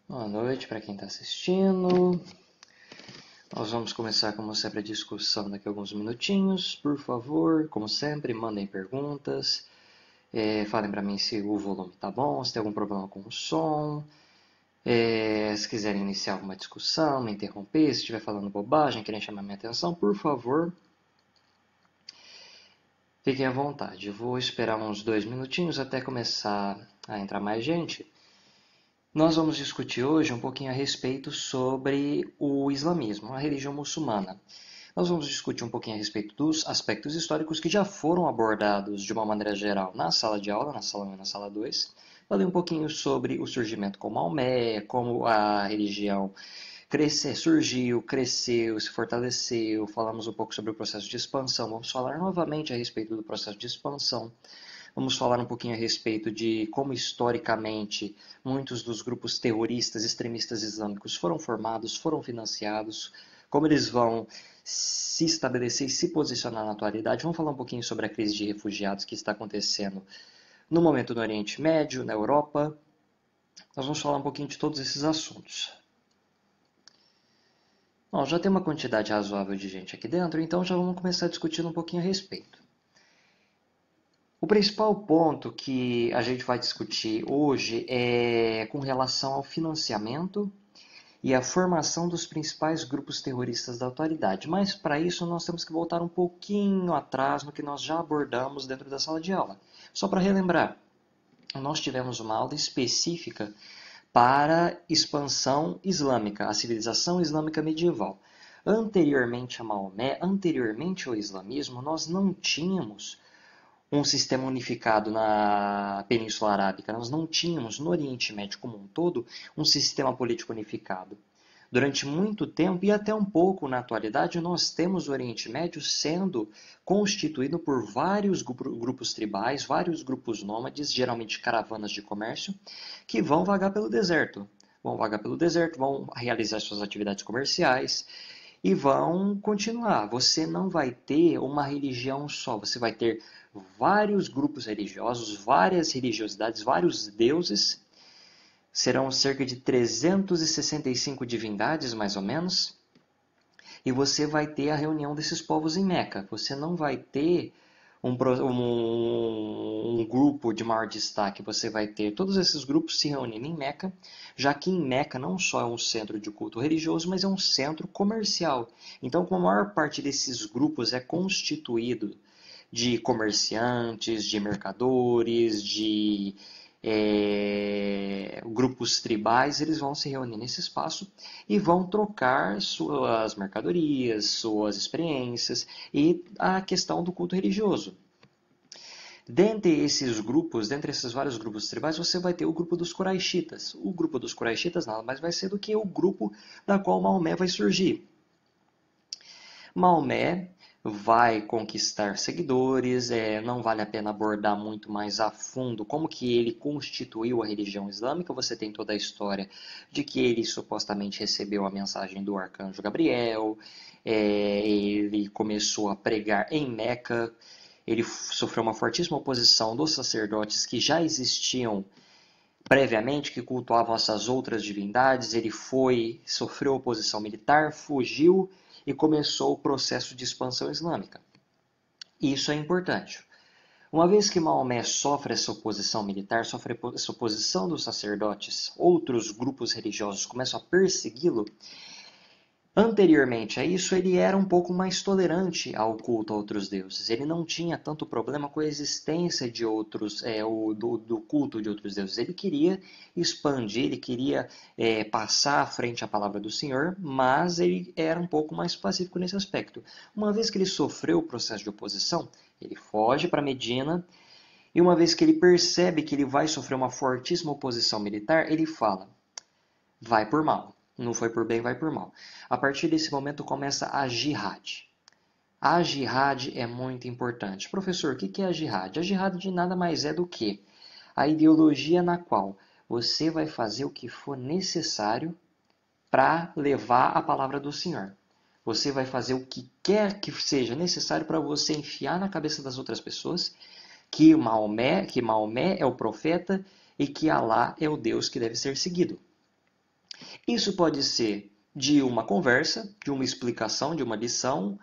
Boa noite para quem está assistindo. Nós vamos começar, como sempre, a discussão daqui a alguns minutinhos. Por favor, como sempre, mandem perguntas. Falem para mim se o volume está bom, se tem algum problema com o som. Se quiserem iniciar alguma discussão, me interromper, se estiver falando bobagem, querem chamar minha atenção, por favor, fiquem à vontade. Eu vou esperar uns 2 minutinhos até começar a entrar mais gente. Nós vamos discutir hoje um pouquinho a respeito sobre o islamismo, a religião muçulmana. Nós vamos discutir um pouquinho a respeito dos aspectos históricos que já foram abordados de uma maneira geral na sala de aula, na sala 1 e na sala 2. Falei um pouquinho sobre o surgimento com Maomé, como a religião surgiu, cresceu, se fortaleceu. Falamos um pouco sobre o processo de expansão. Vamos falar novamente a respeito do processo de expansão. Vamos falar um pouquinho a respeito de como, historicamente, muitos dos grupos terroristas, extremistas islâmicos foram formados, foram financiados, como eles vão se estabelecer e se posicionar na atualidade. Vamos falar um pouquinho sobre a crise de refugiados que está acontecendo no momento no Oriente Médio, na Europa. Nós vamos falar um pouquinho de todos esses assuntos. Bom, já tem uma quantidade razoável de gente aqui dentro, então já vamos começar discutindo um pouquinho a respeito. O principal ponto que a gente vai discutir hoje é com relação ao financiamento e à formação dos principais grupos terroristas da atualidade. Mas para isso nós temos que voltar um pouquinho atrás no que nós já abordamos dentro da sala de aula. Só para relembrar, nós tivemos uma aula específica para expansão islâmica, a civilização islâmica medieval. Anteriormente a Maomé, anteriormente ao islamismo, nós não tínhamos um sistema unificado na Península Arábica. Nós não tínhamos, no Oriente Médio como um todo, um sistema político unificado. Durante muito tempo, e até um pouco na atualidade, nós temos o Oriente Médio sendo constituído por vários grupos tribais, vários grupos nômades, geralmente caravanas de comércio, que vão vagar pelo deserto. Vão vagar pelo deserto, vão realizar suas atividades comerciais, e vão continuar. Você não vai ter uma religião só, você vai ter vários grupos religiosos, várias religiosidades, vários deuses. Serão cerca de 365 divindades, mais ou menos. E você vai ter a reunião desses povos em Meca. Você não vai ter um grupo de maior destaque. Você vai ter todos esses grupos se reunindo em Meca, já que em Meca não só é um centro de culto religioso, mas é um centro comercial. Então, como a maior parte desses grupos é constituído de comerciantes, de mercadores, de grupos tribais, eles vão se reunir nesse espaço e vão trocar suas mercadorias, suas experiências e a questão do culto religioso. Dentre esses grupos, dentre esses vários grupos tribais, você vai ter o grupo dos Quraishitas. O grupo dos Quraishitas nada mais vai ser do que o grupo da qual Maomé vai surgir. Maomé vai conquistar seguidores, não vale a pena abordar muito mais a fundo como que ele constituiu a religião islâmica. Você tem toda a história de que ele supostamente recebeu a mensagem do arcanjo Gabriel, ele começou a pregar em Meca, ele sofreu uma fortíssima oposição dos sacerdotes que já existiam previamente, que cultuavam essas outras divindades. Ele sofreu oposição militar, fugiu e começou o processo de expansão islâmica. Isso é importante. Uma vez que Maomé sofre essa oposição militar, sofre essa oposição dos sacerdotes, outros grupos religiosos começam a persegui-lo. Anteriormente a isso, ele era um pouco mais tolerante ao culto a outros deuses. Ele não tinha tanto problema com a existência de outros, do culto de outros deuses. Ele queria expandir, ele queria passar à frente a palavra do Senhor, mas ele era um pouco mais pacífico nesse aspecto. Uma vez que ele sofreu o processo de oposição, ele foge para Medina, e uma vez que ele percebe que ele vai sofrer uma fortíssima oposição militar, ele fala: vai por mal. Não foi por bem, vai por mal. A partir desse momento começa a jihad. A jihad é muito importante. Professor, o que é a jihad? A jihad de nada mais é do que a ideologia na qual você vai fazer o que for necessário para levar a palavra do Senhor. Você vai fazer o que quer que seja necessário para você enfiar na cabeça das outras pessoas que Maomé é o profeta e que Alá é o Deus que deve ser seguido. Isso pode ser de uma conversa, de uma explicação, de uma lição,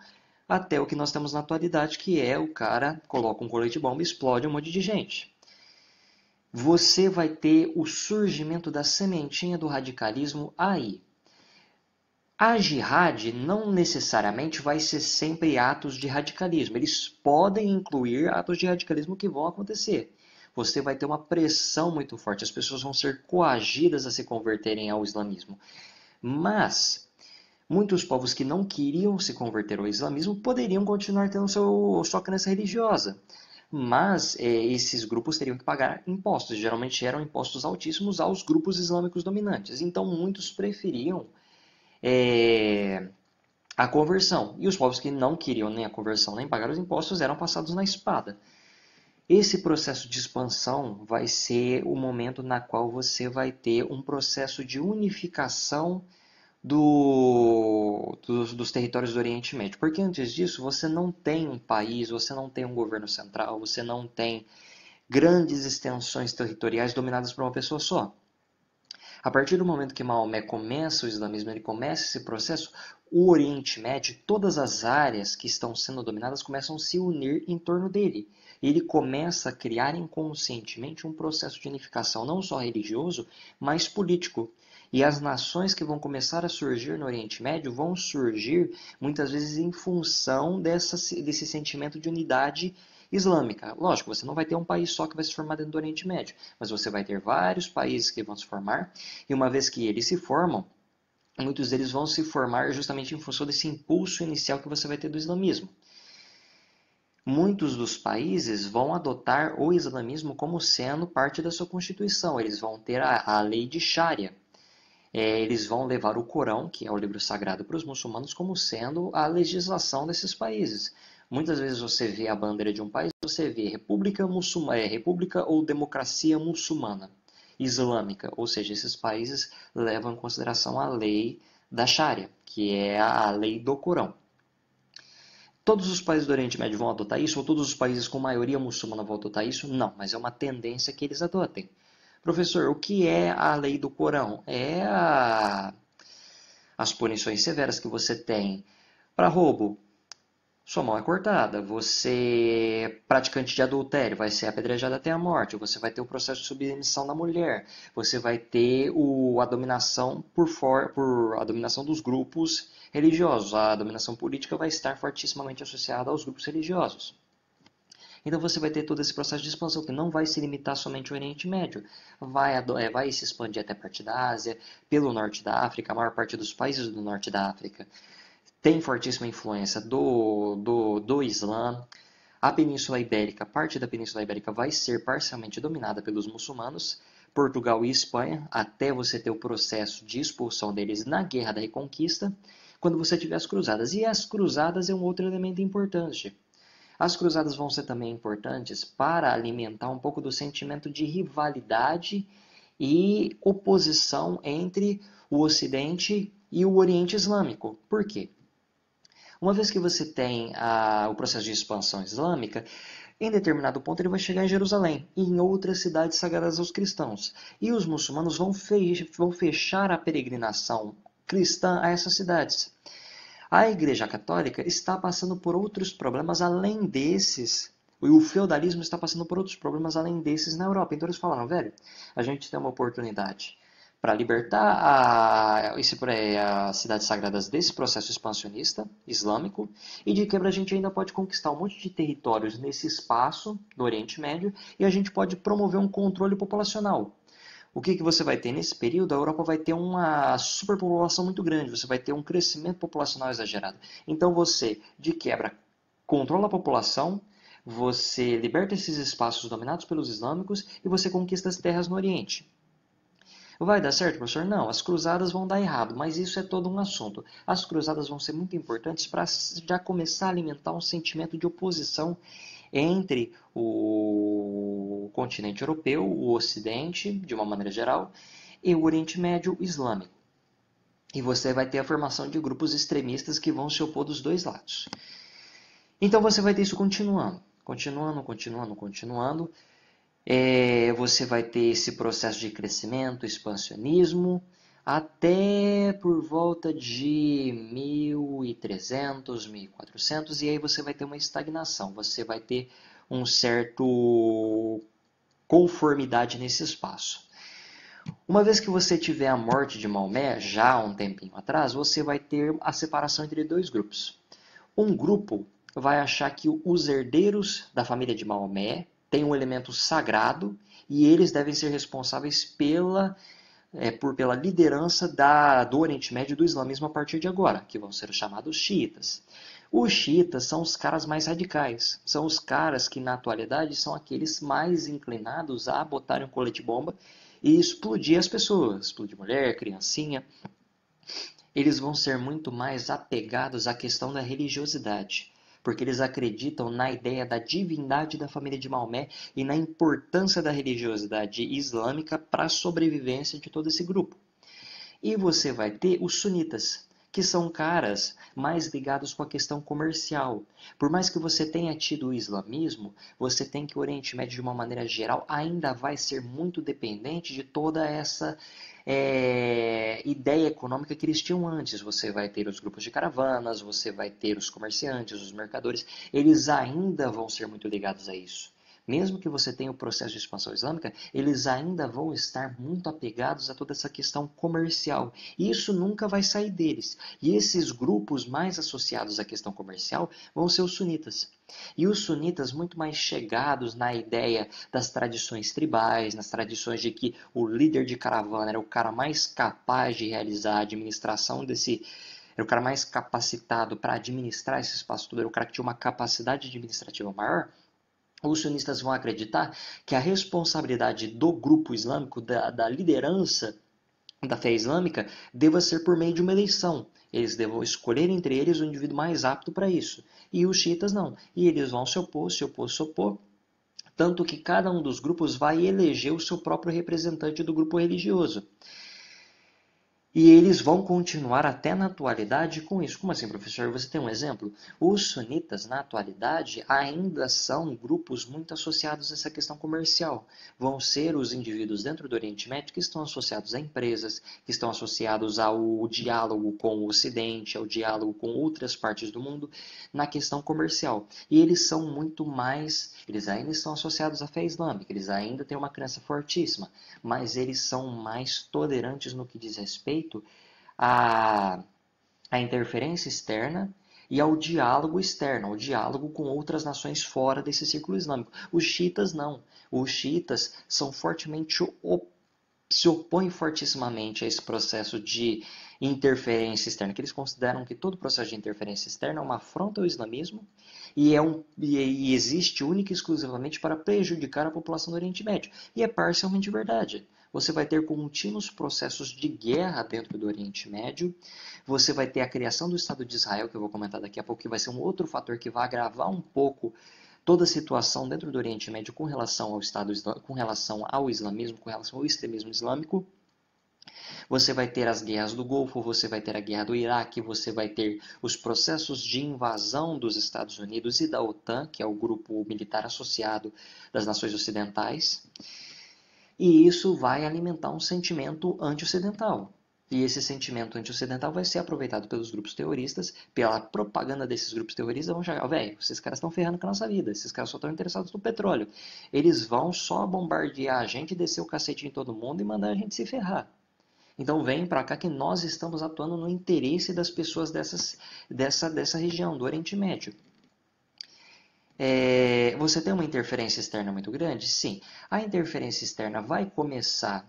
até o que nós temos na atualidade, que é o cara coloca um colete de bomba e explode um monte de gente. Você vai ter o surgimento da sementinha do radicalismo aí. A jihad não necessariamente vai ser sempre atos de radicalismo. Eles podem incluir atos de radicalismo que vão acontecer. Você vai ter uma pressão muito forte, as pessoas vão ser coagidas a se converterem ao islamismo. Mas muitos povos que não queriam se converter ao islamismo poderiam continuar tendo sua crença religiosa. Mas esses grupos teriam que pagar impostos. Geralmente eram impostos altíssimos aos grupos islâmicos dominantes. Então muitos preferiam a conversão. E os povos que não queriam nem a conversão nem pagar os impostos eram passados na espada. Esse processo de expansão vai ser o momento na qual você vai ter um processo de unificação dos territórios do Oriente Médio. Porque antes disso você não tem um país, você não tem um governo central, você não tem grandes extensões territoriais dominadas por uma pessoa só. A partir do momento que Maomé começa o islamismo, ele começa esse processo, o Oriente Médio, todas as áreas que estão sendo dominadas começam a se unir em torno dele. Ele começa a criar inconscientemente um processo de unificação, não só religioso, mas político. E as nações que vão começar a surgir no Oriente Médio vão surgir muitas vezes em função desse sentimento de unidade islâmica. Lógico, você não vai ter um país só que vai se formar dentro do Oriente Médio, mas você vai ter vários países que vão se formar, e uma vez que eles se formam, muitos deles vão se formar justamente em função desse impulso inicial que você vai ter do islamismo. Muitos dos países vão adotar o islamismo como sendo parte da sua constituição. Eles vão ter a lei de Sharia. Eles vão levar o Corão, que é o livro sagrado para os muçulmanos, como sendo a legislação desses países. Muitas vezes você vê a bandeira de um país, você vê república muçulmana, república ou democracia muçulmana, islâmica, ou seja, esses países levam em consideração a lei da Sharia, que é a lei do Corão. Todos os países do Oriente Médio vão adotar isso, ou todos os países com maioria muçulmana vão adotar isso? Não, mas é uma tendência que eles adotem. Professor, o que é a lei do Corão? As punições severas que você tem para roubo. Sua mão é cortada. Você, praticante de adultério, vai ser apedrejado até a morte. Você vai ter o processo de submissão da mulher. Você vai ter a dominação a dominação dos grupos religiosos. A dominação política vai estar fortissimamente associada aos grupos religiosos. Então você vai ter todo esse processo de expansão que não vai se limitar somente ao Oriente Médio. Vai se expandir até parte da Ásia, pelo norte da África, a maior parte dos países do norte da África tem fortíssima influência do Islã. A Península Ibérica, parte da Península Ibérica vai ser parcialmente dominada pelos muçulmanos. Portugal e Espanha, até você ter o processo de expulsão deles na Guerra da Reconquista, quando você tiver as cruzadas. E as cruzadas é um outro elemento importante. As cruzadas vão ser também importantes para alimentar um pouco do sentimento de rivalidade e oposição entre o Ocidente e o Oriente Islâmico. Por quê? Uma vez que você tem o processo de expansão islâmica, em determinado ponto ele vai chegar em Jerusalém e em outras cidades sagradas aos cristãos. E os muçulmanos vão fechar a peregrinação cristã a essas cidades. A Igreja Católica está passando por outros problemas além desses. E o feudalismo está passando por outros problemas além desses na Europa. Então eles falaram, velho, a gente tem uma oportunidade para libertar as cidades sagradas desse processo expansionista islâmico e de quebra a gente ainda pode conquistar um monte de territórios nesse espaço do Oriente Médio e a gente pode promover um controle populacional. O que você vai ter nesse período? A Europa vai ter uma superpopulação muito grande, você vai ter um crescimento populacional exagerado. Então você, de quebra, controla a população, você liberta esses espaços dominados pelos islâmicos e você conquista as terras no Oriente. Vai dar certo, professor? Não, as cruzadas vão dar errado, mas isso é todo um assunto. As cruzadas vão ser muito importantes para já começar a alimentar um sentimento de oposição entre o continente europeu, o Ocidente, de uma maneira geral, e o Oriente Médio islâmico. E você vai ter a formação de grupos extremistas que vão se opor dos dois lados. Então você vai ter isso continuando. Você vai ter esse processo de crescimento, expansionismo, até por volta de 1300, 1400, e aí você vai ter uma estagnação, você vai ter um certo conformidade nesse espaço. Uma vez que você tiver a morte de Maomé, já há um tempinho atrás, você vai ter a separação entre dois grupos. Um grupo vai achar que os herdeiros da família de Maomé têm um elemento sagrado e eles devem ser responsáveis pela liderança do Oriente Médio e do islamismo a partir de agora, que vão ser os chamados xiitas. Os xiitas são os caras mais radicais, são os caras que na atualidade são aqueles mais inclinados a botarem um colete-bomba e explodir as pessoas, explodir mulher, criancinha. Eles vão ser muito mais apegados à questão da religiosidade, porque eles acreditam na ideia da divindade da família de Maomé e na importância da religiosidade islâmica para a sobrevivência de todo esse grupo. E você vai ter os sunitas, que são caras mais ligados com a questão comercial. Por mais que você tenha tido o islamismo, você tem que o Oriente Médio, de uma maneira geral, ainda vai ser muito dependente de toda essa ideia econômica que eles tinham antes. Você vai ter os grupos de caravanas, você vai ter os comerciantes, os mercadores, eles ainda vão ser muito ligados a isso. Mesmo que você tenha o processo de expansão islâmica, eles ainda vão estar muito apegados a toda essa questão comercial. E isso nunca vai sair deles. E esses grupos mais associados à questão comercial vão ser os sunitas. E os sunitas muito mais chegados na ideia das tradições tribais, nas tradições de que o líder de caravana era o cara mais capaz de realizar a administração era o cara mais capacitado para administrar esse espaço todo, era o cara que tinha uma capacidade administrativa maior. Os sunistas vão acreditar que a responsabilidade do grupo islâmico, da liderança da fé islâmica, deva ser por meio de uma eleição. Eles devam escolher entre eles o indivíduo mais apto para isso. E os xiitas não. E eles vão se opor, se opor, se opor. Tanto que cada um dos grupos vai eleger o seu próprio representante do grupo religioso. E eles vão continuar até na atualidade com isso. Como assim, professor? Você tem um exemplo? Os sunitas, na atualidade, ainda são grupos muito associados a essa questão comercial. Vão ser os indivíduos dentro do Oriente Médio que estão associados a empresas, que estão associados ao diálogo com o Ocidente, ao diálogo com outras partes do mundo, na questão comercial. E eles são muito mais... Eles ainda estão associados à fé islâmica, eles ainda têm uma crença fortíssima, mas eles são mais tolerantes no que diz respeito à interferência externa e ao diálogo externo, ao diálogo com outras nações fora desse círculo islâmico. Os xiitas não. Os xiitas se opõem fortissimamente a esse processo de interferência externa, que eles consideram que todo processo de interferência externa é uma afronta ao islamismo e existe única e exclusivamente para prejudicar a população do Oriente Médio. E é parcialmente verdade. Você vai ter contínuos processos de guerra dentro do Oriente Médio. Você vai ter a criação do Estado de Israel, que eu vou comentar daqui a pouco, que vai ser um outro fator que vai agravar um pouco toda a situação dentro do Oriente Médio com relação com relação ao islamismo, com relação ao extremismo islâmico. Você vai ter as guerras do Golfo, você vai ter a guerra do Iraque, você vai ter os processos de invasão dos Estados Unidos e da OTAN, que é o grupo militar associado das nações ocidentais. E isso vai alimentar um sentimento anti-ocidental. E esse sentimento anti-ocidental vai ser aproveitado pelos grupos terroristas, pela propaganda desses grupos terroristas. Vão chegar, velho, esses caras estão ferrando com a nossa vida, esses caras só estão interessados no petróleo. Eles vão só bombardear a gente, descer o cacete em todo mundo e mandar a gente se ferrar. Então vem para cá que nós estamos atuando no interesse das pessoas dessa região, do Oriente Médio. Você tem uma interferência externa muito grande? Sim. A interferência externa vai começar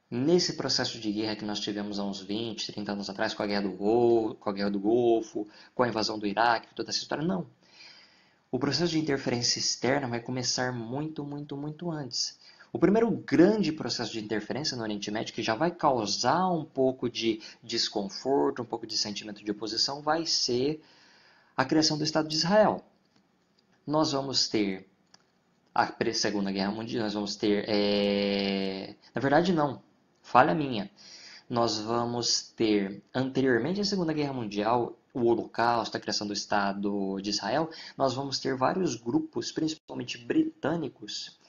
nesse processo de guerra que nós tivemos há uns 20, 30 anos atrás, com a guerra do Golfo, com a invasão do Iraque, toda essa história. Não. O processo de interferência externa vai começar muito, muito, muito antes. O primeiro grande processo de interferência no Oriente Médio, que já vai causar um pouco de desconforto, um pouco de sentimento de oposição, vai ser a criação do Estado de Israel. Nós vamos ter a Segunda Guerra Mundial, nós vamos ter... Na verdade, não. Falha minha. Nós vamos ter, anteriormente à Segunda Guerra Mundial, o Holocausto, a criação do Estado de Israel, nós vamos ter vários grupos, principalmente britânicos,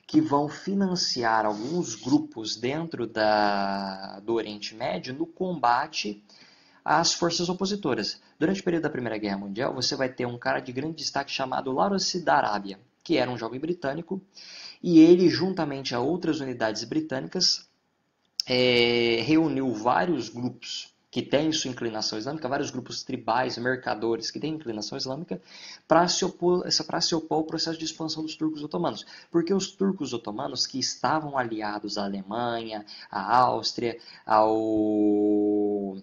que vão financiar alguns grupos dentro do Oriente Médio no combate às forças opositoras. Durante o período da Primeira Guerra Mundial, você vai ter um cara de grande destaque chamado Larouci da Arábia, que era um jovem britânico, e ele, juntamente a outras unidades britânicas, reuniu vários grupos que têm sua inclinação islâmica, vários grupos tribais, mercadores que têm inclinação islâmica, para se opor ao processo de expansão dos turcos otomanos. Porque os turcos otomanos, que estavam aliados à Alemanha, à Áustria, ao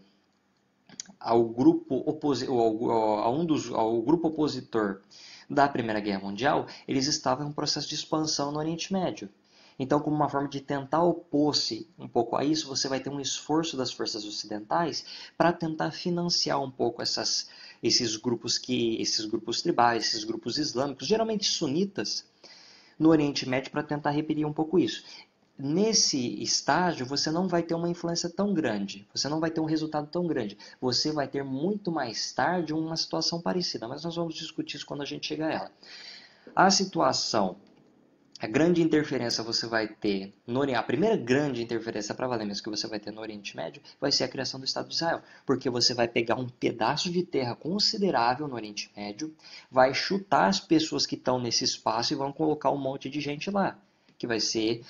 grupo opositor da Primeira Guerra Mundial, eles estavam em um processo de expansão no Oriente Médio. Então, como uma forma de tentar opor-se um pouco a isso, você vai ter um esforço das forças ocidentais para tentar financiar um pouco esses grupos tribais, esses grupos islâmicos, geralmente sunitas, no Oriente Médio, para tentar repelir um pouco isso. Nesse estágio, você não vai ter uma influência tão grande, você não vai ter um resultado tão grande. Você vai ter muito mais tarde uma situação parecida, mas nós vamos discutir isso quando a gente chegar a ela. A grande interferência você vai ter a primeira grande interferência para valer mesmo que você vai ter no Oriente Médio vai ser a criação do Estado de Israel, porque você vai pegar um pedaço de terra considerável no Oriente Médio, vai chutar as pessoas que estão nesse espaço e vão colocar um monte de gente lá, que vai ser,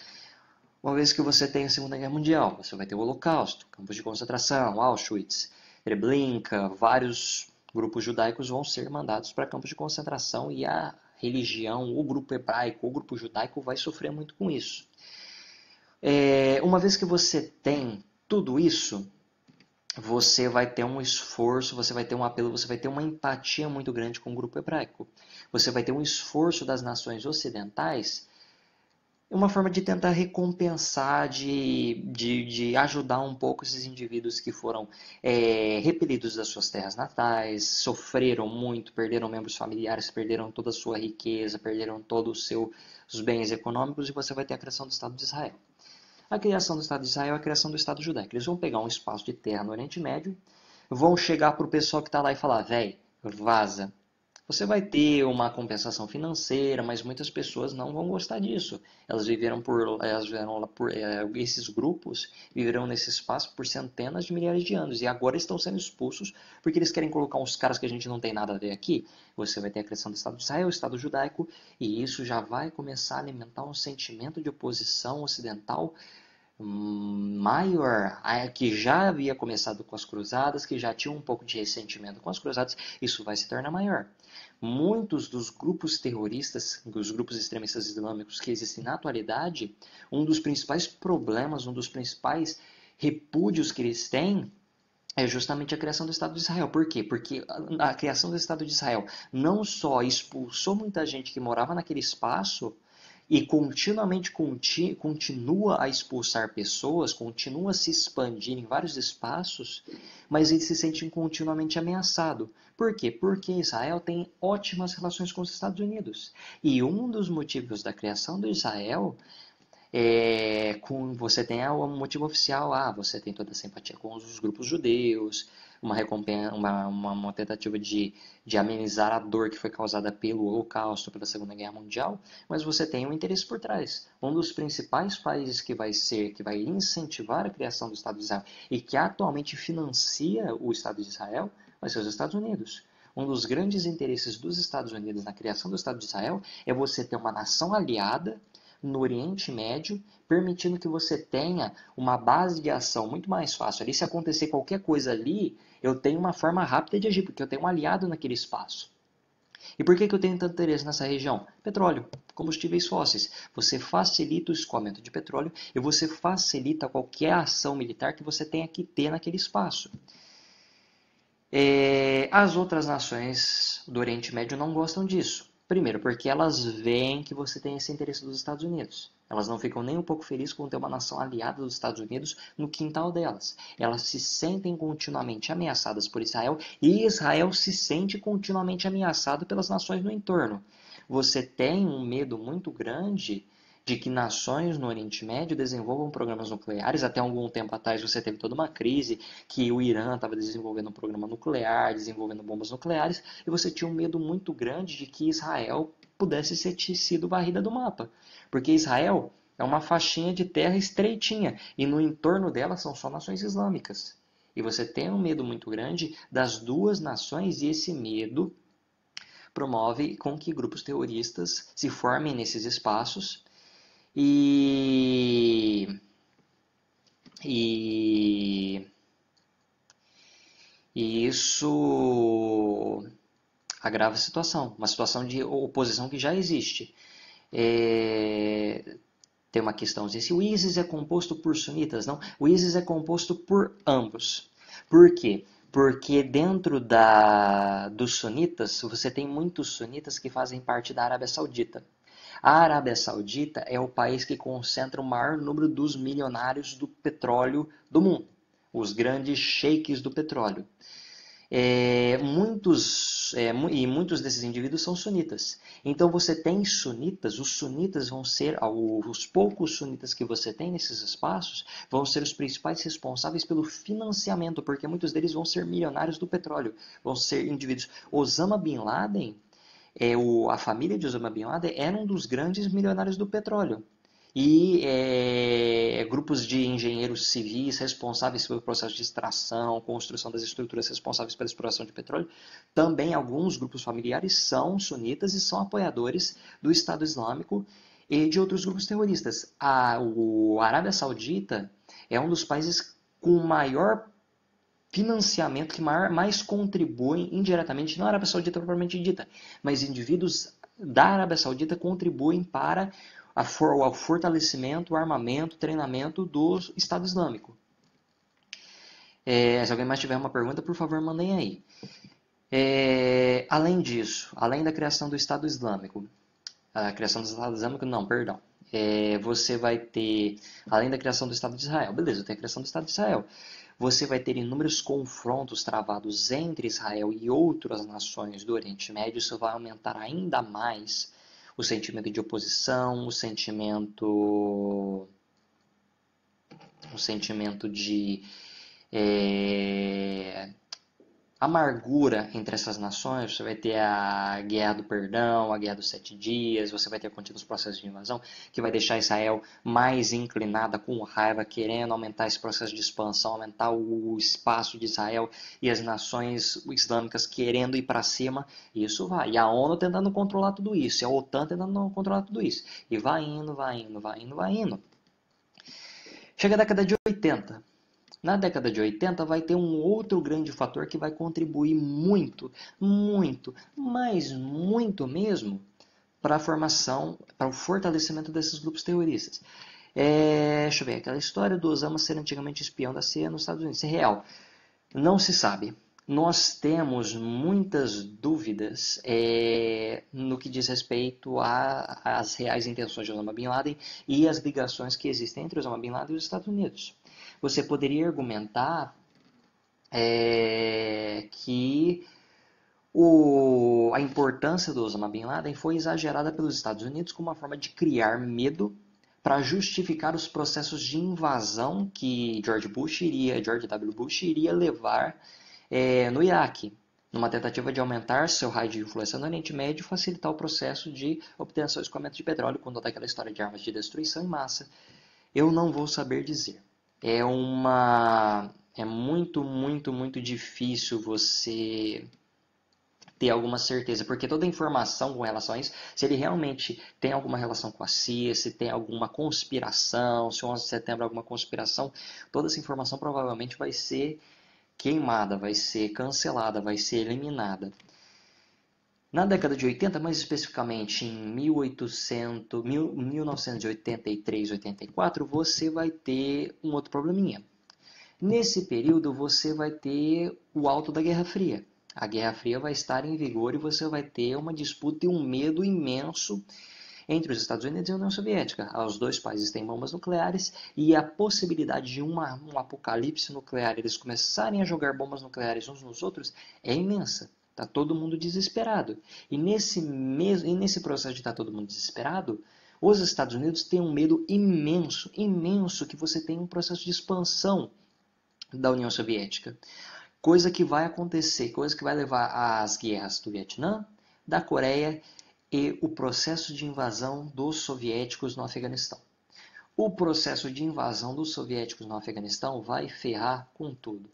uma vez que você tem a Segunda Guerra Mundial, você vai ter o Holocausto, campos de concentração, Auschwitz, Treblinka, vários grupos judaicos vão ser mandados para campos de concentração e a religião, o grupo hebraico, o grupo judaico vai sofrer muito com isso. Uma vez que você tem tudo isso, você vai ter um esforço, você vai ter um apelo, você vai ter uma empatia muito grande com o grupo hebraico. Você vai ter um esforço das nações ocidentais, uma forma de tentar recompensar, de ajudar um pouco esses indivíduos que foram repelidos das suas terras natais, sofreram muito, perderam membros familiares, perderam toda a sua riqueza, perderam todos os bens econômicos, e você vai ter a criação do Estado de Israel. A criação do Estado de Israel é a criação do Estado judaico. Eles vão pegar um espaço de terra no Oriente Médio, vão chegar para o pessoal que está lá e falar, véi, vaza. Você vai ter uma compensação financeira, mas muitas pessoas não vão gostar disso. Esses grupos viverão nesse espaço por centenas de milhares de anos e agora estão sendo expulsos porque eles querem colocar uns caras que a gente não tem nada a ver aqui. Você vai ter a criação do Estado de Israel, o Estado judaico, e isso já vai começar a alimentar um sentimento de oposição ocidental maior, que já havia começado com as cruzadas, que já tinha um pouco de ressentimento com as cruzadas, isso vai se tornar maior. Muitos dos grupos terroristas, dos grupos extremistas islâmicos que existem na atualidade, um dos principais problemas, um dos principais repúdios que eles têm é justamente a criação do Estado de Israel. Por quê? Porque a criação do Estado de Israel não só expulsou muita gente que morava naquele espaço, e continuamente continua a expulsar pessoas, continua a se expandir em vários espaços, mas eles se sentem continuamente ameaçados. Por quê? Porque Israel tem ótimas relações com os Estados Unidos. E um dos motivos da criação do Israel você tem um motivo oficial, você tem toda a simpatia com os grupos judeus, uma tentativa de amenizar a dor que foi causada pelo Holocausto, pela Segunda Guerra Mundial, mas você tem um interesse por trás. Um dos principais países que vai incentivar a criação do Estado de Israel e que atualmente financia o Estado de Israel vai ser os Estados Unidos. Um dos grandes interesses dos Estados Unidos na criação do Estado de Israel é você ter uma nação aliada no Oriente Médio, permitindo que você tenha uma base de ação muito mais fácil. Ali, se acontecer qualquer coisa ali, eu tenho uma forma rápida de agir, porque eu tenho um aliado naquele espaço. E por que eu tenho tanto interesse nessa região? Petróleo, combustíveis fósseis. Você facilita o escoamento de petróleo e você facilita qualquer ação militar que você tenha que ter naquele espaço. As outras nações do Oriente Médio não gostam disso. Primeiro, porque elas veem que você tem esse interesse dos Estados Unidos. Elas não ficam nem um pouco felizes com ter uma nação aliada dos Estados Unidos no quintal delas. Elas se sentem continuamente ameaçadas por Israel e Israel se sente continuamente ameaçado pelas nações no entorno. Você tem um medo muito grande de que nações no Oriente Médio desenvolvam programas nucleares. Até algum tempo atrás você teve toda uma crise que o Irã estava desenvolvendo um programa nuclear, desenvolvendo bombas nucleares, e você tinha um medo muito grande de que Israel pudesse ter sido varrida do mapa. Porque Israel é uma faixinha de terra estreitinha e no entorno dela são só nações islâmicas. E você tem um medo muito grande das duas nações e esse medo promove com que grupos terroristas se formem nesses espaços e, e, e isso agrava a situação, uma situação de oposição que já existe. Tem uma questão, se o ISIS é composto por sunitas, não, o ISIS é composto por ambos. Por quê? Porque dentro dos sunitas, você tem muitos sunitas que fazem parte da Arábia Saudita. A Arábia Saudita é o país que concentra o maior número dos milionários do petróleo do mundo, os grandes sheiks do petróleo. Muitos desses indivíduos são sunitas. Então você tem sunitas, os sunitas vão ser, os poucos sunitas que você tem nesses espaços, vão ser os principais responsáveis pelo financiamento, porque muitos deles vão ser milionários do petróleo, vão ser indivíduos. Osama Bin Laden, a família de Osama Bin Laden era um dos grandes milionários do petróleo. E grupos de engenheiros civis responsáveis pelo processo de extração, construção das estruturas responsáveis pela exploração de petróleo. Também alguns grupos familiares são sunitas e são apoiadores do Estado Islâmico e de outros grupos terroristas. A Arábia Saudita é um dos países com maior financiamento, que mais contribuem indiretamente, não a Arábia Saudita propriamente dita, mas indivíduos da Arábia Saudita contribuem para o fortalecimento, o armamento, o treinamento do Estado Islâmico. Se alguém mais tiver uma pergunta, por favor, mandem aí. Além disso, além da criação do Estado Islâmico, você vai ter, além da criação do Estado de Israel, beleza, tem a criação do Estado de Israel, você vai ter inúmeros confrontos travados entre Israel e outras nações do Oriente Médio, isso vai aumentar ainda mais o sentimento de oposição, o sentimento de amargura entre essas nações. Você vai ter a Guerra do Perdão, a Guerra dos 7 Dias, você vai ter contínuos processos de invasão, que vai deixar Israel mais inclinada, com raiva, querendo aumentar esse processo de expansão, aumentar o espaço de Israel e as nações islâmicas querendo ir para cima. E isso vai. E a ONU tentando controlar tudo isso, e a OTAN tentando controlar tudo isso. E vai indo, vai indo, vai indo, vai indo. Chega a década de 80. Na década de 80 vai ter um outro grande fator que vai contribuir muito, muito, mas muito mesmo para a formação, para o fortalecimento desses grupos terroristas. Deixa eu ver, aquela história do Osama ser antigamente espião da CIA nos Estados Unidos. Isso é real? Não se sabe. Nós temos muitas dúvidas no que diz respeito às reais intenções de Osama Bin Laden e as ligações que existem entre Osama Bin Laden e os Estados Unidos. Você poderia argumentar que a importância do Osama Bin Laden foi exagerada pelos Estados Unidos como uma forma de criar medo para justificar os processos de invasão que George W. Bush iria levar no Iraque, numa tentativa de aumentar seu raio de influência no Oriente Médio e facilitar o processo de obtenção e escoamento de petróleo, com toda aquela história de armas de destruição em massa. Eu não vou saber dizer. É muito, muito, muito difícil você ter alguma certeza, porque toda informação com relação a isso, se ele realmente tem alguma relação com a CIA, se tem alguma conspiração, se o 11 de setembro é alguma conspiração, toda essa informação provavelmente vai ser queimada, vai ser cancelada, vai ser eliminada. Na década de 80, mais especificamente em 1983, 84, você vai ter um outro probleminha. Nesse período, você vai ter o alto da Guerra Fria. A Guerra Fria vai estar em vigor e você vai ter uma disputa e um medo imenso entre os Estados Unidos e a União Soviética. Os dois países têm bombas nucleares e a possibilidade de um apocalipse nuclear, eles começarem a jogar bombas nucleares uns nos outros, é imensa. Está todo mundo desesperado. E nesse processo de estar todo mundo desesperado, os Estados Unidos têm um medo imenso, imenso, que você tem um processo de expansão da União Soviética. Coisa que vai acontecer, coisa que vai levar às guerras do Vietnã, da Coreia e o processo de invasão dos soviéticos no Afeganistão. O processo de invasão dos soviéticos no Afeganistão vai ferrar com tudo.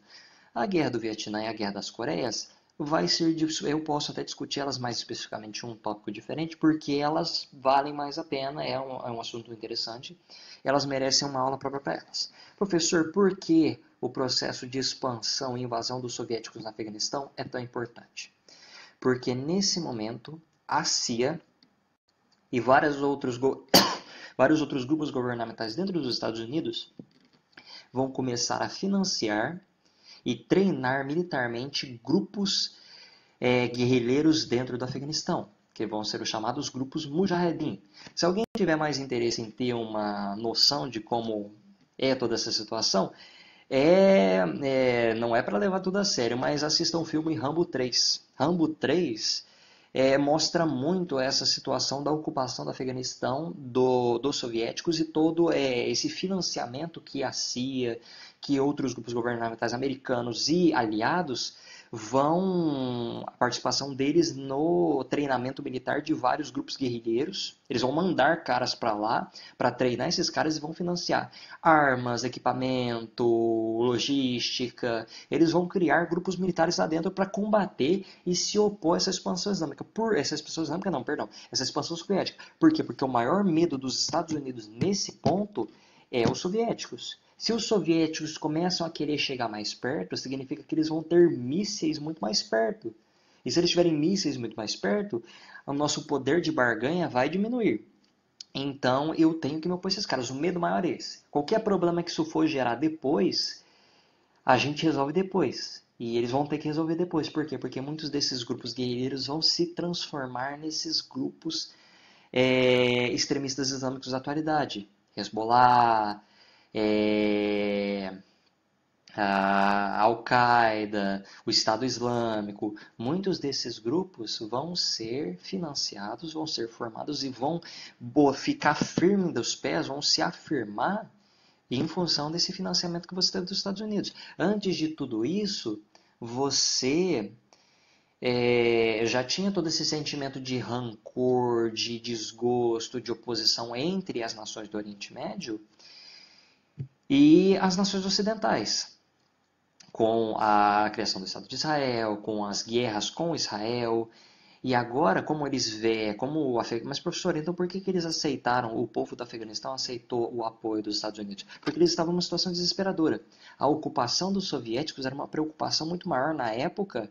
A Guerra do Vietnã e a Guerra das Coreias vai ser, eu posso até discutir elas mais especificamente em um tópico diferente, porque elas valem mais a pena, é um assunto interessante, elas merecem uma aula própria para elas. Professor, por que o processo de expansão e invasão dos soviéticos no Afeganistão é tão importante? Porque nesse momento a CIA e vários outros grupos governamentais dentro dos Estados Unidos vão começar a financiar e treinar militarmente grupos guerrilheiros dentro do Afeganistão, que vão ser os chamados grupos Mujahedin. Se alguém tiver mais interesse em ter uma noção de como é toda essa situação, não é para levar tudo a sério, mas assistam o filme Rambo 3. Rambo 3 mostra muito essa situação da ocupação do Afeganistão dos soviéticos e todo esse financiamento que a CIA, que outros grupos governamentais americanos e aliados a participação deles no treinamento militar de vários grupos guerrilheiros. Eles vão mandar caras para lá para treinar esses caras e vão financiar armas, equipamento, logística. Eles vão criar grupos militares lá dentro para combater e se opor a essa expansão islâmica. Essa expansão soviética. Por quê? Porque o maior medo dos Estados Unidos nesse ponto é os soviéticos. Se os soviéticos começam a querer chegar mais perto, significa que eles vão ter mísseis muito mais perto. E se eles tiverem mísseis muito mais perto, o nosso poder de barganha vai diminuir. Então eu tenho que me opor a esses caras. O medo maior é esse. Qualquer problema que isso for gerar depois, a gente resolve depois. E eles vão ter que resolver depois. Por quê? Porque muitos desses grupos guerrilheiros vão se transformar nesses grupos extremistas islâmicos da atualidade. Hezbollah, a Al-Qaeda, o Estado Islâmico, muitos desses grupos vão ser financiados, vão ser formados e vão ficar firmes dos pés, vão se afirmar em função desse financiamento que você teve dos Estados Unidos. Antes de tudo isso, você já tinha todo esse sentimento de rancor, de desgosto, de oposição entre as nações do Oriente Médio e as nações ocidentais, com a criação do Estado de Israel, com as guerras com Israel. E agora, como eles veem, mas professor, então por que eles aceitaram, o povo do Afeganistão aceitou o apoio dos Estados Unidos? Porque eles estavam numa situação desesperadora. A ocupação dos soviéticos era uma preocupação muito maior na época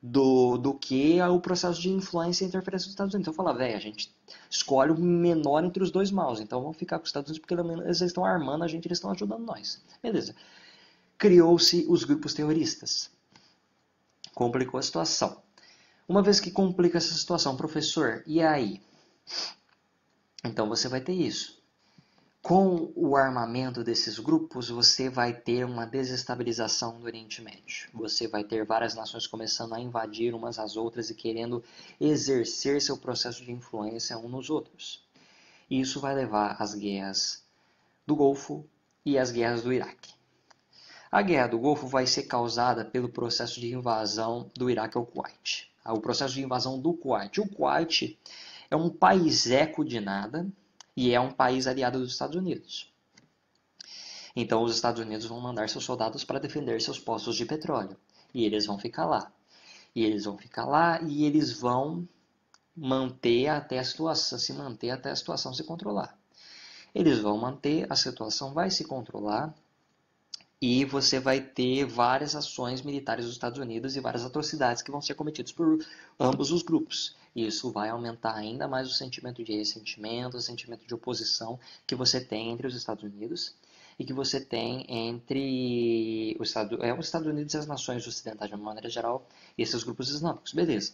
do que o processo de influência e interferência dos Estados Unidos. Então eu falava, a gente escolhe o menor entre os dois maus, então vamos ficar com os Estados Unidos porque pelo menos eles estão armando a gente, eles estão ajudando nós. Beleza. Criou-se os grupos terroristas. Complicou a situação. Uma vez que complica essa situação, professor, e aí? Então você vai ter isso. Com o armamento desses grupos, você vai ter uma desestabilização do Oriente Médio. Você vai ter várias nações começando a invadir umas às outras e querendo exercer seu processo de influência uns nos outros. Isso vai levar às guerras do Golfo e às guerras do Iraque. A Guerra do Golfo vai ser causada pelo processo de invasão do Iraque ao Kuwait. O processo de invasão do Kuwait. O Kuwait é um país-eco de nada e é um país aliado dos Estados Unidos. Então os Estados Unidos vão mandar seus soldados para defender seus postos de petróleo. E eles vão ficar lá. E eles vão ficar lá e eles vão manter até a situação se controlar. Eles vão manter, a situação vai se controlar e você vai ter várias ações militares dos Estados Unidos e várias atrocidades que vão ser cometidas por ambos os grupos. E isso vai aumentar ainda mais o sentimento de ressentimento, o sentimento de oposição que você tem entre os Estados Unidos e que você tem entre os Estados Unidos e as nações ocidentais de uma maneira geral e esses grupos islâmicos. Beleza.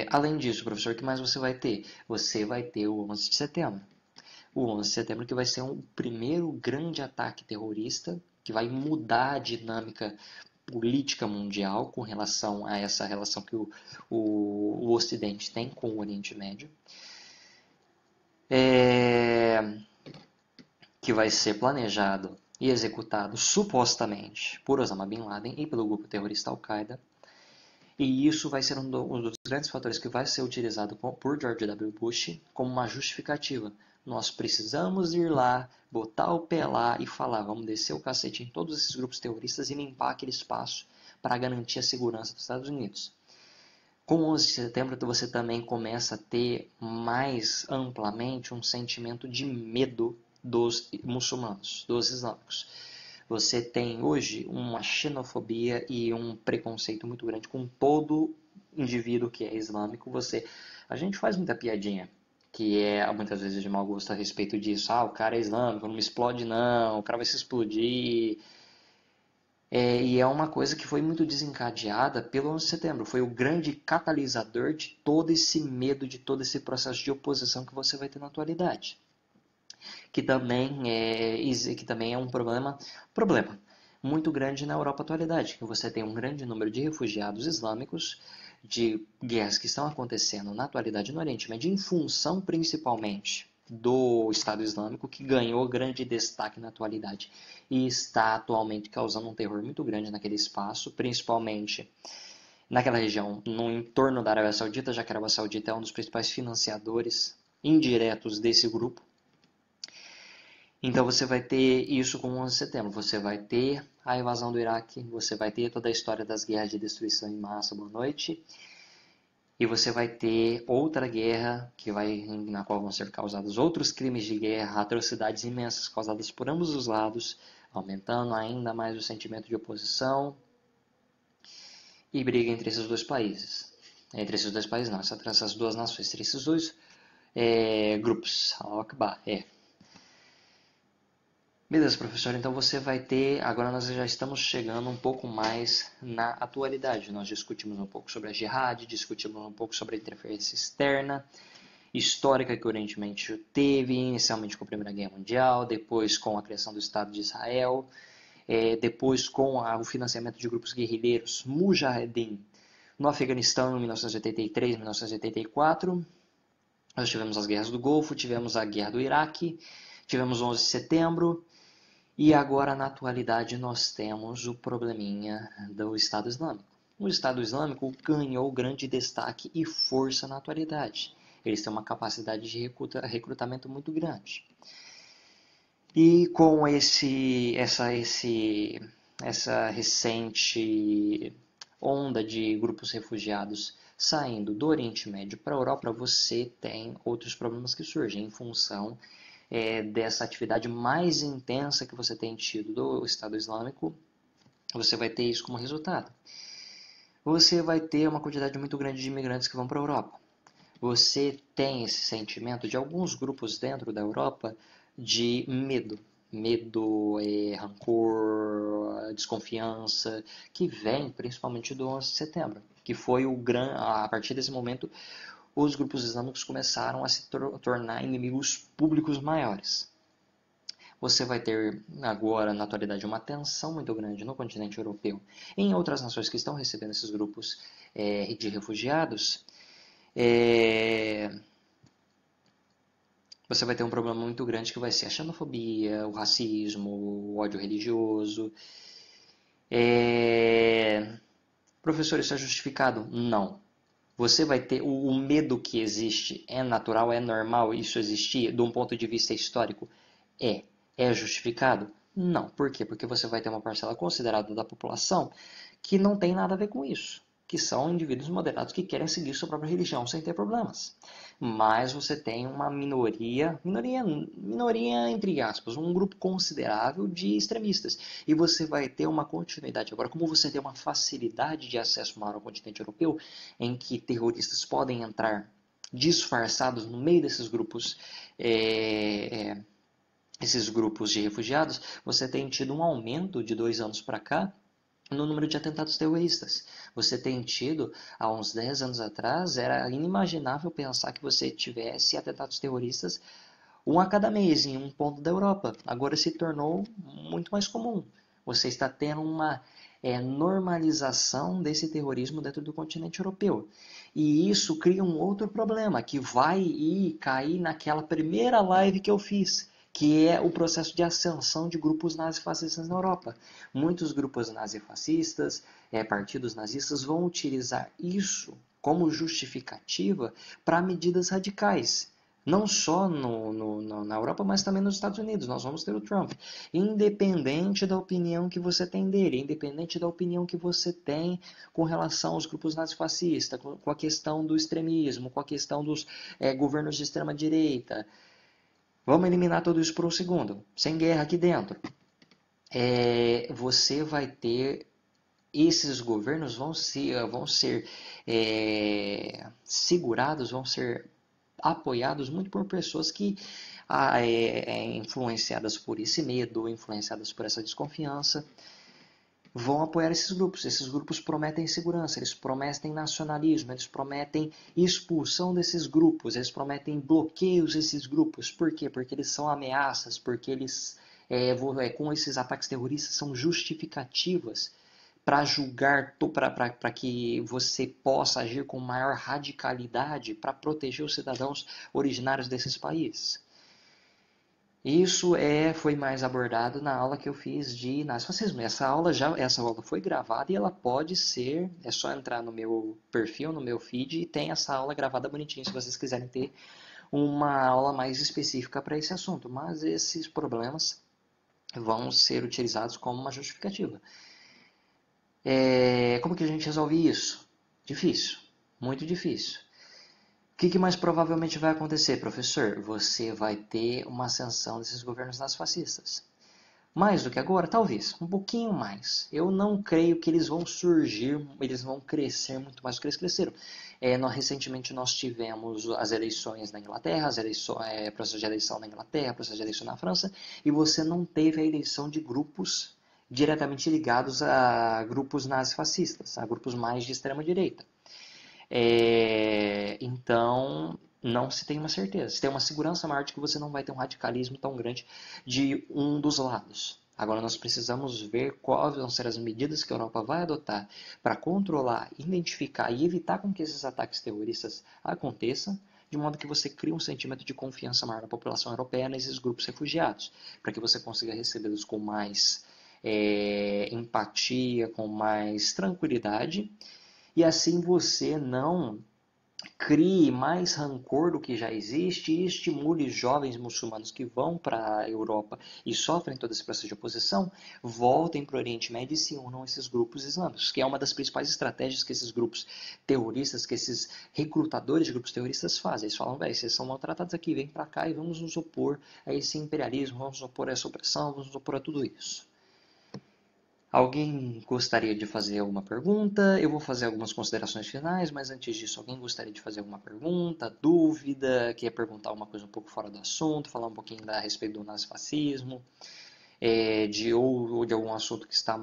Além disso, professor, o que mais você vai ter? Você vai ter o 11 de setembro. O 11 de setembro que vai ser um primeiro grande ataque terrorista que vai mudar a dinâmica política mundial com relação a essa relação que o Ocidente tem com o Oriente Médio. Que vai ser planejado e executado supostamente por Osama Bin Laden e pelo grupo terrorista Al-Qaeda. E isso vai ser um dos grandes fatores que vai ser utilizado por George W. Bush como uma justificativa. Nós precisamos ir lá, botar o pé lá e falar, vamos descer o cacete em todos esses grupos terroristas e limpar aquele espaço para garantir a segurança dos Estados Unidos. Com o 11 de setembro, você também começa a ter mais amplamente um sentimento de medo dos muçulmanos, dos islâmicos. Você tem hoje uma xenofobia e um preconceito muito grande com todo indivíduo que é islâmico. A gente faz muita piadinha, que é muitas vezes de mau gosto a respeito disso. Ah, o cara é islâmico, não me explode não, o cara vai se explodir. E é uma coisa que foi muito desencadeada pelo 11 de setembro. Foi o grande catalisador de todo esse medo, de todo esse processo de oposição que você vai ter na atualidade. Que também é um problema muito grande na Europa atualidade, que você tem um grande número de refugiados islâmicos, de guerras que estão acontecendo na atualidade no Oriente Médio, em função principalmente do Estado Islâmico, que ganhou grande destaque na atualidade e está atualmente causando um terror muito grande naquele espaço, principalmente naquela região, no entorno da Arábia Saudita, já que a Arábia Saudita é um dos principais financiadores indiretos desse grupo. Então você vai ter isso com o 11 de setembro, você vai ter a invasão do Iraque, você vai ter toda a história das guerras de destruição em massa, boa noite, e você vai ter outra guerra na qual vão ser causados outros crimes de guerra, atrocidades imensas causadas por ambos os lados, aumentando ainda mais o sentimento de oposição e briga entre esses dois países. Entre esses dois países não, entre essas duas nações, entre esses dois grupos. Beleza, professor, então você vai ter, agora nós já estamos chegando um pouco mais na atualidade. Nós discutimos um pouco sobre a jihad, discutimos um pouco sobre a interferência externa, histórica que o Oriente Médio teve, inicialmente com a Primeira Guerra Mundial, depois com a criação do Estado de Israel, depois com o financiamento de grupos guerrilheiros Mujahedin no Afeganistão em 1983, 1984. Nós tivemos as guerras do Golfo, tivemos a guerra do Iraque, tivemos o 11 de setembro, e agora na atualidade nós temos o probleminha do Estado Islâmico. O Estado Islâmico ganhou grande destaque e força na atualidade. Eles têm uma capacidade de recrutamento muito grande. E com essa recente onda de grupos refugiados saindo do Oriente Médio para a Europa, você tem outros problemas que surgem em função dessa atividade mais intensa que você tem tido do Estado Islâmico. Você vai ter isso como resultado. Você vai ter uma quantidade muito grande de imigrantes que vão para a Europa. Você tem esse sentimento de alguns grupos dentro da Europa de medo, rancor, desconfiança, que vem principalmente do 11 de setembro, que foi a partir desse momento, os grupos islâmicos começaram a se tornar inimigos públicos maiores. Você vai ter agora, na atualidade, uma tensão muito grande no continente europeu. Em outras nações que estão recebendo esses grupos de refugiados, você vai ter um problema muito grande que vai ser a xenofobia, o racismo, o ódio religioso. Professor, isso é justificado? Não. Você vai ter o medo que existe, é natural, é normal isso existir, de um ponto de vista histórico? É justificado? Não. Por quê? Porque você vai ter uma parcela considerável da população que não tem nada a ver com isso, que são indivíduos moderados que querem seguir sua própria religião sem ter problemas. Mas você tem uma minoria entre aspas, um grupo considerável de extremistas. E você vai ter uma continuidade. Agora, como você tem uma facilidade de acesso maior ao continente europeu, em que terroristas podem entrar disfarçados no meio desses grupos, esses grupos de refugiados, você tem tido um aumento de 2 anos para cá no número de atentados terroristas. Você tem tido, há uns 10 anos atrás, era inimaginável pensar que você tivesse atentados terroristas um a cada mês em um ponto da Europa. Agora se tornou muito mais comum. Você está tendo uma normalização desse terrorismo dentro do continente europeu. E isso cria um outro problema, que vai cair naquela primeira live que eu fiz, que é o processo de ascensão de grupos nazifascistas na Europa. Muitos grupos nazifascistas, partidos nazistas, vão utilizar isso como justificativa para medidas radicais. Não só na Europa, mas também nos Estados Unidos. Nós vamos ter o Trump. Independente da opinião que você tem dele, independente da opinião que você tem com relação aos grupos nazifascistas, com a questão do extremismo, com a questão dos governos de extrema-direita. Vamos eliminar tudo isso por um segundo. Sem guerra aqui dentro. Você vai ter... Esses governos vão ser segurados, vão ser apoiados muito por pessoas que influenciadas por esse medo, influenciadas por essa desconfiança, vão apoiar esses grupos. Esses grupos prometem segurança, eles prometem nacionalismo, eles prometem expulsão desses grupos, eles prometem bloqueios desses grupos. Por quê? Porque eles são ameaças, porque eles, com esses ataques terroristas, são justificativas para julgar, para que você possa agir com maior radicalidade para proteger os cidadãos originários desses países. Isso foi mais abordado na aula que eu fiz de nazifascismo. Essa aula foi gravada e ela pode ser, é só entrar no meu perfil, no meu feed, e tem essa aula gravada bonitinho, se vocês quiserem ter uma aula mais específica para esse assunto. Mas esses problemas vão ser utilizados como uma justificativa. Como que a gente resolve isso? Difícil, muito difícil. O que mais provavelmente vai acontecer, professor? Você vai ter uma ascensão desses governos nazifascistas. Mais do que agora? Talvez, um pouquinho mais. Eu não creio que eles vão surgir, eles vão crescer muito mais do que eles cresceram. Recentemente nós tivemos as eleições na Inglaterra, processo de eleição na Inglaterra, processo de eleição na França, e você não teve a eleição de grupos diretamente ligados a grupos nazifascistas, a grupos mais de extrema direita. Então, não se tem uma certeza. Se tem uma segurança maior de que você não vai ter um radicalismo tão grande de um dos lados. Agora, nós precisamos ver quais vão ser as medidas que a Europa vai adotar para controlar, identificar e evitar com que esses ataques terroristas aconteçam, de modo que você crie um sentimento de confiança maior na população europeia nesses grupos refugiados, para que você consiga recebê-los com mais empatia, com mais tranquilidade, e assim você não crie mais rancor do que já existe e estimule jovens muçulmanos que vão para a Europa e sofrem todo esse processo de oposição, voltem para o Oriente Médio e se unam a esses grupos islâmicos, que é uma das principais estratégias que esses grupos terroristas, que esses recrutadores de grupos terroristas fazem. Eles falam, vocês são maltratados aqui, vem para cá e vamos nos opor a esse imperialismo, vamos nos opor a essa opressão, vamos nos opor a tudo isso. Alguém gostaria de fazer alguma pergunta? Eu vou fazer algumas considerações finais, mas antes disso, alguém gostaria de fazer alguma pergunta, dúvida, quer perguntar uma coisa um pouco fora do assunto, falar um pouquinho a respeito do nazifascismo, ou de algum assunto que está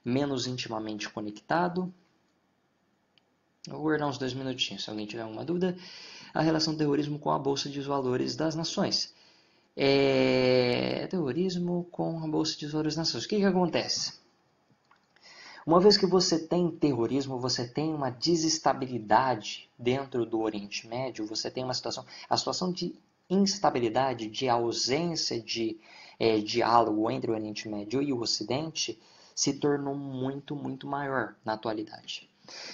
menos intimamente conectado? Eu vou guardar uns 2 minutinhos, se alguém tiver alguma dúvida. A relação do terrorismo com a Bolsa de Valores das Nações. Terrorismo com a Bolsa de Valores das Nações. O que acontece? Uma vez que você tem terrorismo, você tem uma desestabilidade dentro do Oriente Médio, você tem a situação de instabilidade, de ausência de diálogo entre o Oriente Médio e o Ocidente se tornou muito, muito maior na atualidade.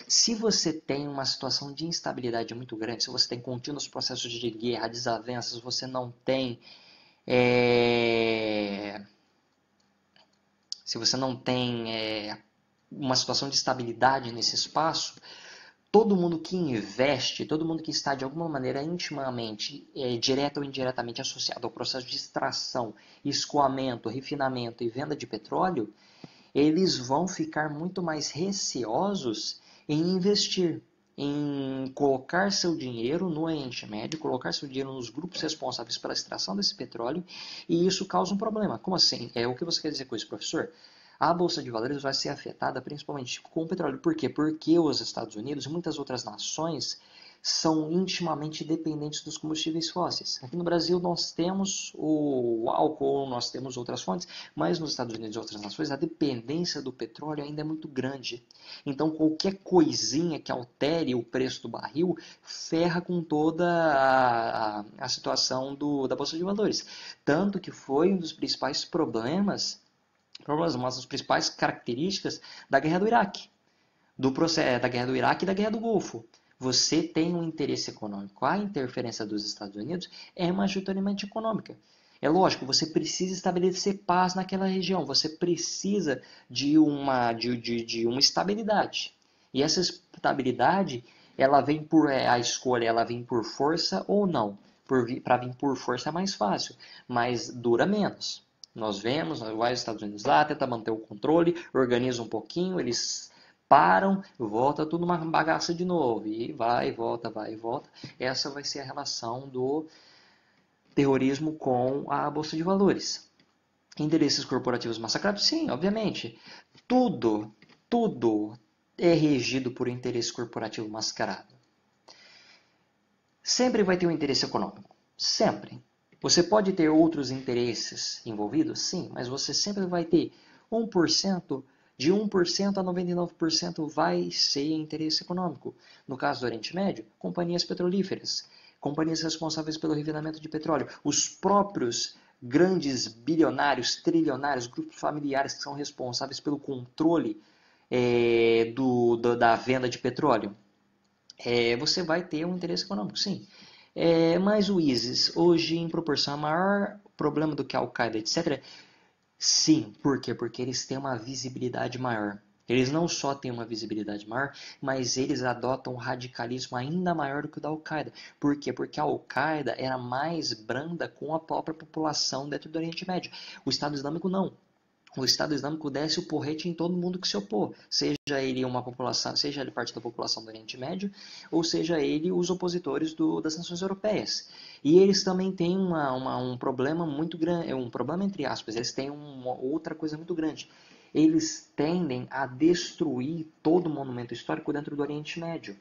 Se você tem uma situação de instabilidade muito grande, se você tem contínuos processos de guerra, desavenças, você não tem se você não tem uma situação de estabilidade nesse espaço, todo mundo que investe, todo mundo que está de alguma maneira intimamente, direta ou indiretamente associado ao processo de extração, escoamento, refinamento e venda de petróleo, eles vão ficar muito mais receosos em investir, em colocar seu dinheiro no Oriente Médio, colocar seu dinheiro nos grupos responsáveis pela extração desse petróleo, e isso causa um problema. Como assim? O que você quer dizer com isso, professor? A Bolsa de Valores vai ser afetada principalmente com o petróleo. Por quê? Porque os Estados Unidos e muitas outras nações são intimamente dependentes dos combustíveis fósseis. Aqui no Brasil nós temos o álcool, nós temos outras fontes, mas nos Estados Unidos e outras nações a dependência do petróleo ainda é muito grande. Então qualquer coisinha que altere o preço do barril ferra com toda a situação da Bolsa de Valores. Tanto que foi um dos principais problemas, uma das principais características da guerra do Iraque, da guerra do Iraque e da guerra do Golfo. Você tem um interesse econômico. A interferência dos Estados Unidos é majoritariamente econômica. É lógico, você precisa estabelecer paz naquela região. Você precisa de uma estabilidade. E essa estabilidade, ela vem por a escolha, ela vem por força ou não. Para vir por força é mais fácil, mas dura menos. Nós vemos, vai os Estados Unidos lá, tenta manter o controle, organiza um pouquinho, eles param, volta tudo uma bagaça de novo. E vai e volta, vai e volta. Essa vai ser a relação do terrorismo com a Bolsa de Valores. Interesses corporativos massacrados? Sim, obviamente. Tudo é regido por interesse corporativo mascarado. Sempre vai ter um interesse econômico. Sempre. Você pode ter outros interesses envolvidos? Sim, mas você sempre vai ter 1%. De 1% a 99% vai ser interesse econômico. No caso do Oriente Médio, companhias petrolíferas, companhias responsáveis pelo refinamento de petróleo, os próprios grandes bilionários, trilionários, grupos familiares que são responsáveis pelo controle da venda de petróleo. Você vai ter um interesse econômico, sim. Mas o ISIS, hoje, em proporção a maior problema do que a Al-Qaeda, etc., sim, por quê? Porque eles têm uma visibilidade maior. Eles não só têm uma visibilidade maior, mas eles adotam um radicalismo ainda maior do que o da Al-Qaeda. Por quê? Porque a Al-Qaeda era mais branda com a própria população dentro do Oriente Médio. O Estado Islâmico não. O Estado Islâmico desce o porrete em todo mundo que se opor, seja ele uma população, seja ele parte da população do Oriente Médio, ou seja ele os opositores das nações europeias. E eles também têm um problema muito grande, um problema entre aspas, eles têm uma outra coisa muito grande. Eles tendem a destruir todo o monumento histórico dentro do Oriente Médio.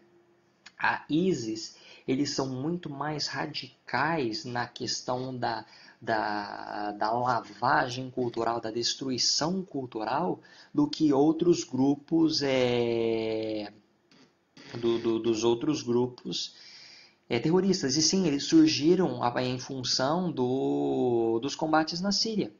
A ISIS, eles são muito mais radicais na questão da lavagem cultural, da destruição cultural, do que outros grupos, dos outros grupos terroristas. E sim, eles surgiram em função dos combates na Síria.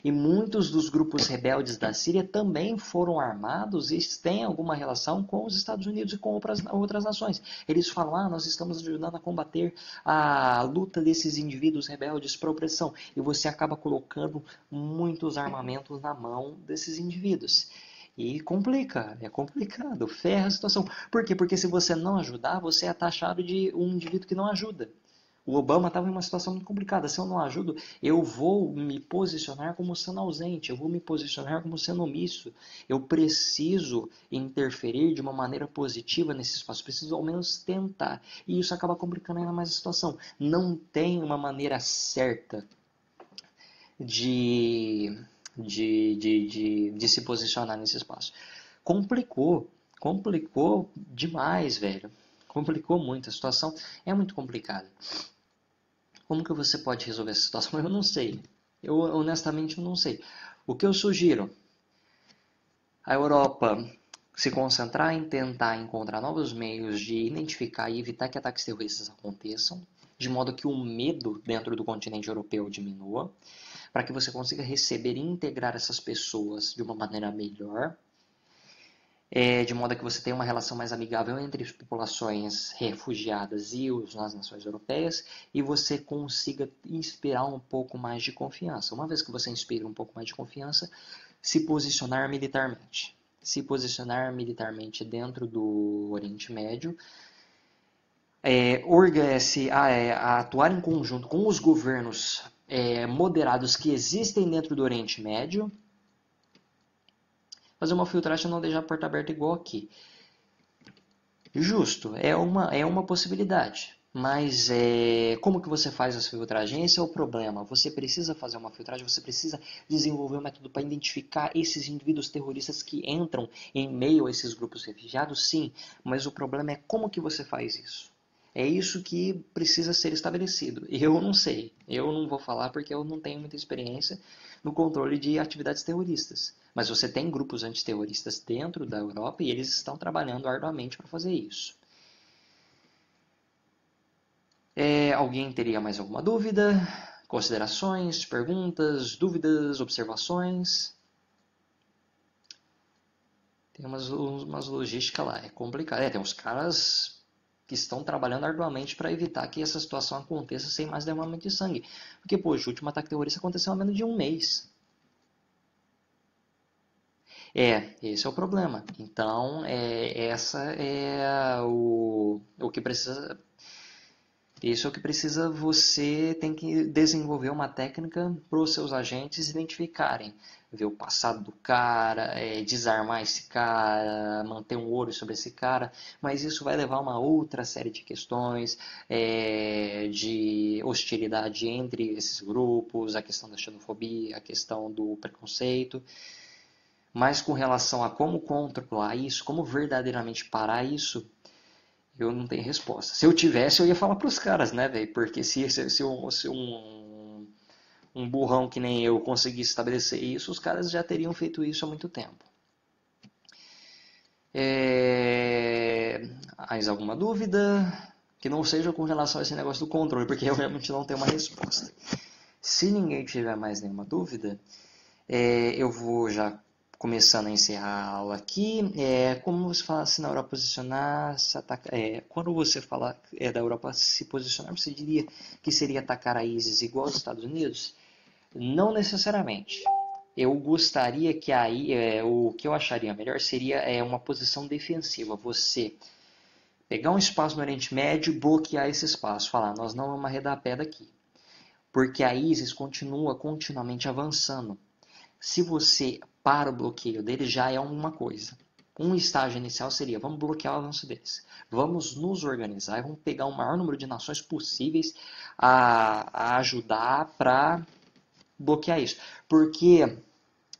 E muitos dos grupos rebeldes da Síria também foram armados e têm alguma relação com os Estados Unidos e com outras nações. Eles falam, nós estamos ajudando a combater a luta desses indivíduos rebeldes para a opressão. E você acaba colocando muitos armamentos na mão desses indivíduos. E complica, é complicado, ferra a situação. Por quê? Porque se você não ajudar, você é taxado de um indivíduo que não ajuda. O Obama estava em uma situação muito complicada. Se eu não ajudo, eu vou me posicionar como sendo ausente, eu vou me posicionar como sendo omisso. Eu preciso interferir de uma maneira positiva nesse espaço, preciso ao menos tentar. E isso acaba complicando ainda mais a situação. Não tem uma maneira certa de se posicionar nesse espaço. Complicou demais, velho. Complicou muito, a situação é muito complicada. Como que você pode resolver essa situação? Eu não sei. Eu honestamente não sei. O que eu sugiro? A Europa se concentrar em tentar encontrar novos meios de identificar e evitar que ataques terroristas aconteçam, de modo que o medo dentro do continente europeu diminua, para que você consiga receber e integrar essas pessoas de uma maneira melhor, de modo que você tenha uma relação mais amigável entre as populações refugiadas e as nações europeias, e você consiga inspirar um pouco mais de confiança. Uma vez que você inspira um pouco mais de confiança, se posicionar militarmente. Se posicionar militarmente dentro do Oriente Médio, atuar em conjunto com os governos moderados que existem dentro do Oriente Médio, fazer uma filtragem e não deixar a porta aberta igual aqui. Justo, é uma possibilidade. Mas como que você faz essa filtragem? Esse é o problema. Você precisa fazer uma filtragem, você precisa desenvolver um método para identificar esses indivíduos terroristas que entram em meio a esses grupos refugiados, sim. Mas o problema é como que você faz isso. É isso que precisa ser estabelecido. Eu não sei, eu não vou falar porque eu não tenho muita experiência no controle de atividades terroristas. Mas você tem grupos antiterroristas dentro da Europa e eles estão trabalhando arduamente para fazer isso. Alguém teria mais alguma dúvida? Considerações, perguntas, dúvidas, observações? Tem umas logística lá, é complicado. Tem uns caras que estão trabalhando arduamente para evitar que essa situação aconteça sem mais derramamento de sangue. Porque, poxa, o último ataque terrorista aconteceu há menos de um mês. Esse é o problema. Então, essa é o que precisa. Isso é o que precisa, você tem que desenvolver uma técnica para os seus agentes identificarem, ver o passado do cara, desarmar esse cara, manter um olho sobre esse cara, mas isso vai levar a uma outra série de questões, de hostilidade entre esses grupos, a questão da xenofobia, a questão do preconceito. Mas com relação a como controlar isso, como verdadeiramente parar isso, eu não tenho resposta. Se eu tivesse, eu ia falar pros caras, né, velho? Porque se um burrão que nem eu conseguisse estabelecer isso, os caras já teriam feito isso há muito tempo. Mais alguma dúvida? Que não seja com relação a esse negócio do controle, porque eu realmente não tenho uma resposta. Se ninguém tiver mais nenhuma dúvida, eu vou já começando a encerrar a aula aqui. Como você fala assim na Europa posicionar, se atacar, quando você fala da Europa se posicionar, você diria que seria atacar a ISIS igual aos Estados Unidos? Não necessariamente. Eu gostaria que aí, o que eu acharia melhor seria uma posição defensiva. Você pegar um espaço no Oriente Médio e bloquear esse espaço. Falar, nós não vamos arredar a pé daqui. Porque a ISIS continua continuamente avançando. Se você para o bloqueio deles, já é uma coisa. Um estágio inicial seria, vamos bloquear o avanço deles. Vamos nos organizar e vamos pegar o maior número de nações possíveis a ajudar para bloquear isso. Porque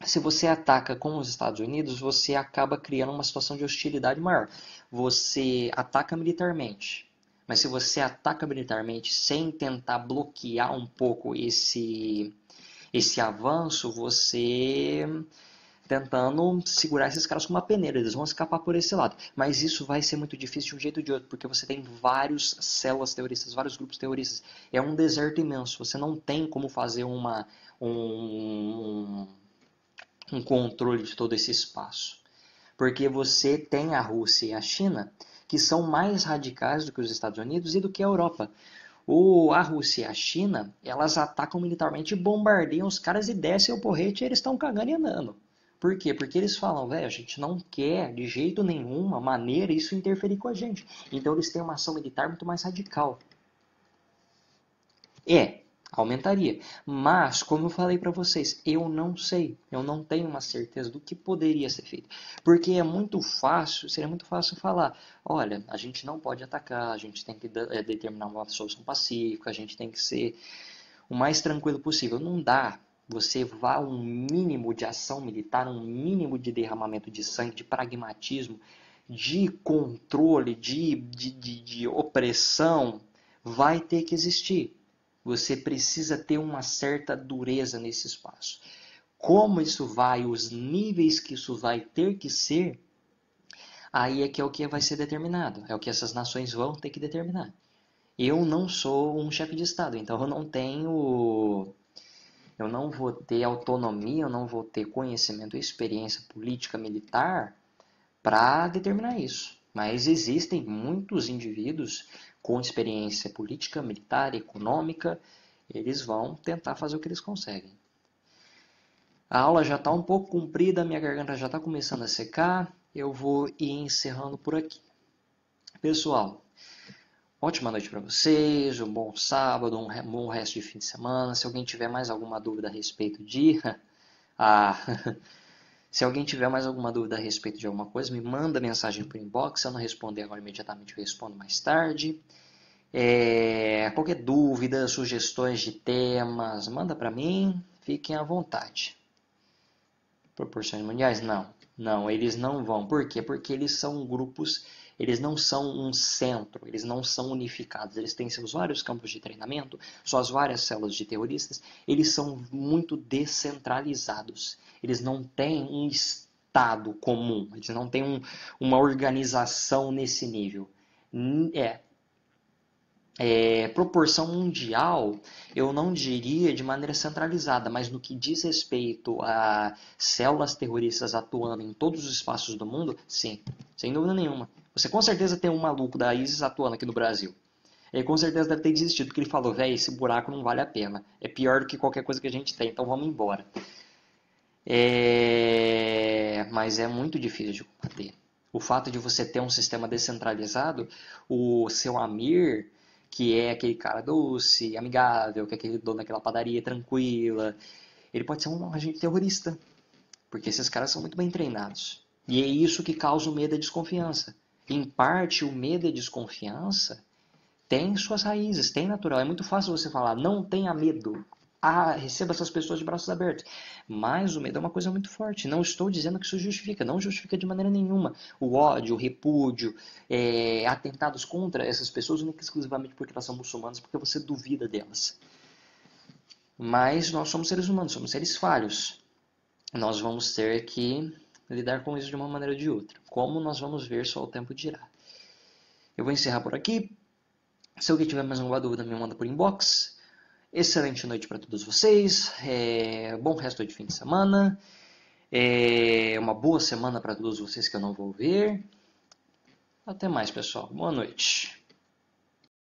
se você ataca com os Estados Unidos, você acaba criando uma situação de hostilidade maior. Você ataca militarmente. Mas se você ataca militarmente sem tentar bloquear um pouco esse avanço, você tentando segurar esses caras com uma peneira, eles vão escapar por esse lado. Mas isso vai ser muito difícil de um jeito ou de outro, porque você tem várias células terroristas, vários grupos terroristas. É um deserto imenso, você não tem como fazer um controle de todo esse espaço. Porque você tem a Rússia e a China, que são mais radicais do que os Estados Unidos e do que a Europa. A Rússia e a China, elas atacam militarmente, bombardeiam os caras e descem o porrete e eles estão cagando e andando. Por quê? Porque eles falam, velho, a gente não quer de jeito nenhuma maneira isso interferir com a gente. Então eles têm uma ação militar muito mais radical. Aumentaria. Mas, como eu falei para vocês, eu não sei. Eu não tenho uma certeza do que poderia ser feito. Porque é muito fácil, seria muito fácil falar, olha, a gente não pode atacar, a gente tem que determinar uma solução pacífica, a gente tem que ser o mais tranquilo possível. Não dá. Você vá a um mínimo de ação militar, um mínimo de derramamento de sangue, de pragmatismo, de controle, de opressão, vai ter que existir. Você precisa ter uma certa dureza nesse espaço. Como isso vai, os níveis que isso vai ter que ser, aí é o que vai ser determinado. É o que essas nações vão ter que determinar. Eu não sou um chefe de Estado, então eu não vou ter autonomia, eu não vou ter conhecimento e experiência política militar para determinar isso. Mas existem muitos indivíduos com experiência política, militar, econômica, eles vão tentar fazer o que eles conseguem. A aula já está um pouco comprida, minha garganta já está começando a secar, eu vou ir encerrando por aqui. Pessoal, ótima noite para vocês, um bom sábado, um bom resto de fim de semana. Se alguém tiver mais alguma dúvida a respeito de... Se alguém tiver mais alguma dúvida a respeito de alguma coisa, me manda mensagem por inbox. Se eu não responder agora imediatamente, eu respondo mais tarde. Qualquer dúvida, sugestões de temas, manda para mim. Fiquem à vontade. Proporções mundiais? Não. Não, eles não vão. Por quê? Porque eles são grupos Eles não são um centro, eles não são unificados, eles têm seus vários campos de treinamento, suas várias células de terroristas, eles são muito descentralizados. Eles não têm um estado comum, eles não têm uma organização nesse nível. Proporção mundial, eu não diria de maneira centralizada, mas no que diz respeito a células terroristas atuando em todos os espaços do mundo, sim, sem dúvida nenhuma. Você com certeza tem um maluco da ISIS atuando aqui no Brasil. Ele com certeza deve ter desistido, porque ele falou, velho, esse buraco não vale a pena. É pior do que qualquer coisa que a gente tem, então vamos embora. Mas é muito difícil de combater. O fato de você ter um sistema descentralizado, o seu Amir, que é aquele cara doce, amigável, que é aquele dono daquela padaria tranquila, ele pode ser um agente terrorista, porque esses caras são muito bem treinados. E é isso que causa o medo e a desconfiança. Em parte, o medo e a desconfiança tem suas raízes, tem natural. É muito fácil você falar, não tenha medo. Receba essas pessoas de braços abertos. Mas o medo é uma coisa muito forte. Não estou dizendo que isso justifica. Não justifica de maneira nenhuma. O ódio, o repúdio, atentados contra essas pessoas, única e exclusivamente porque elas são muçulmanas, porque você duvida delas. Mas nós somos seres humanos, somos seres falhos. Nós vamos ter que lidar com isso de uma maneira ou de outra. Como nós vamos ver, só o tempo dirá. Eu vou encerrar por aqui. Se alguém tiver mais alguma dúvida, me manda por inbox. Excelente noite para todos vocês. Bom resto de fim de semana. Uma boa semana para todos vocês que eu não vou ver. Até mais, pessoal. Boa noite.